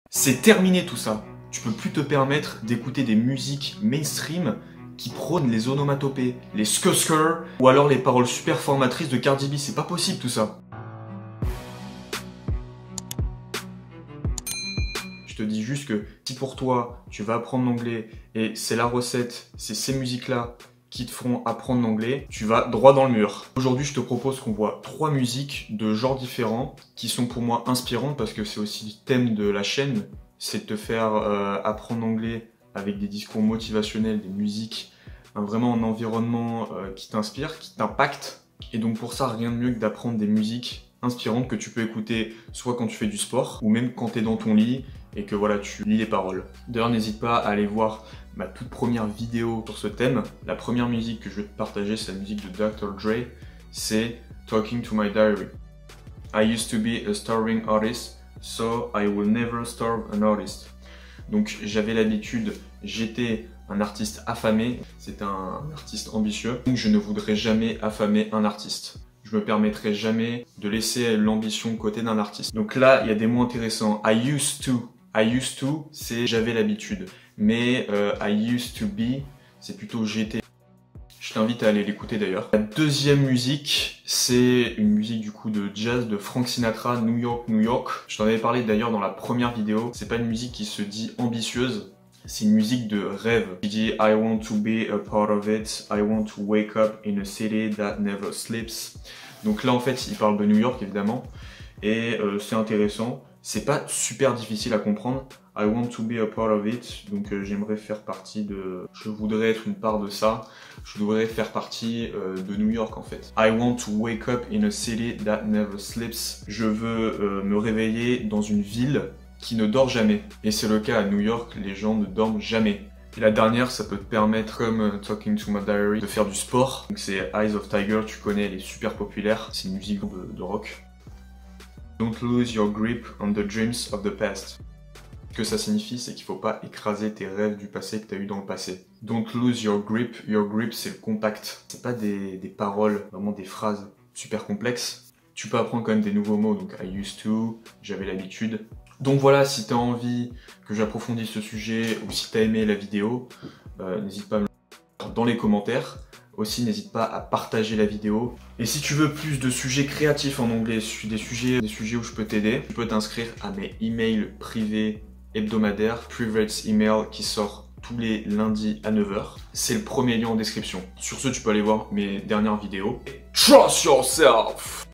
C'est terminé tout ça. Tu peux plus te permettre d'écouter des musiques mainstream qui prônent les onomatopées, les skuskers, ou alors les paroles super formatrices de Cardi B. C'est pas possible tout ça. Je te dis juste que si pour toi, tu vas apprendre l'anglais et c'est la recette, c'est ces musiques-là qui te feront apprendre l'anglais, tu vas droit dans le mur. Aujourd'hui, je te propose qu'on voit 3 musiques de genres différents qui sont pour moi inspirantes parce que c'est aussi le thème de la chaîne, c'est de te faire apprendre l'anglais avec des discours motivationnels, des musiques, vraiment un environnement qui t'inspire, qui t'impacte. Et donc pour ça, rien de mieux que d'apprendre des musiques inspirantes que tu peux écouter soit quand tu fais du sport ou même quand tu es dans ton lit et que voilà, tu lis les paroles. D'ailleurs, n'hésite pas à aller voir ma toute première vidéo sur ce thème. La première musique que je vais te partager, c'est la musique de Dr. Dre, c'est Talking to My Diary. I used to be a starving artist, so I will never starve an artist. Donc j'avais l'habitude, j'étais un artiste affamé, c'est un artiste ambitieux, donc je ne voudrais jamais affamer un artiste. Je me permettrai jamais de laisser l'ambition de côté d'un artiste. Donc là, il y a des mots intéressants. I used to, c'est j'avais l'habitude. Mais I used to be, c'est plutôt j'étais. Je t'invite à aller l'écouter d'ailleurs. La deuxième musique, c'est une musique du coup de jazz de Frank Sinatra, New York, New York. Je t'en avais parlé d'ailleurs dans la première vidéo. C'est pas une musique qui se dit ambitieuse. C'est une musique de rêve. Il dit I want to be a part of it. I want to wake up in a city that never sleeps. Donc là en fait il parle de New York évidemment. Et c'est intéressant. C'est pas super difficile à comprendre. I want to be a part of it. Donc j'aimerais faire partie de... Je voudrais être une part de ça. Je voudrais faire partie de New York en fait. I want to wake up in a city that never sleeps. Je veux me réveiller dans une ville qui ne dort jamais. Et c'est le cas à New York, les gens ne dorment jamais. Et la dernière, ça peut te permettre, comme Talking to My Diary, de faire du sport. Donc c'est Eyes of Tiger, tu connais, elle est super populaire. C'est une musique de rock. Don't lose your grip on the dreams of the past. Ce que ça signifie, c'est qu'il ne faut pas écraser tes rêves du passé que tu as eu dans le passé. Don't lose your grip c'est le contact. C'est pas des paroles, vraiment des phrases super complexes. Tu peux apprendre quand même des nouveaux mots, donc I used to, j'avais l'habitude. Donc voilà, si tu as envie que j'approfondisse ce sujet ou si tu as aimé la vidéo, n'hésite pas à me le dire dans les commentaires. Aussi, n'hésite pas à partager la vidéo. Et si tu veux plus de sujets créatifs en anglais, des sujets où je peux t'aider, tu peux t'inscrire à mes emails privés hebdomadaires, private email qui sort tous les lundis à 9 h. C'est le premier lien en description. Sur ce, tu peux aller voir mes dernières vidéos. Trust yourself!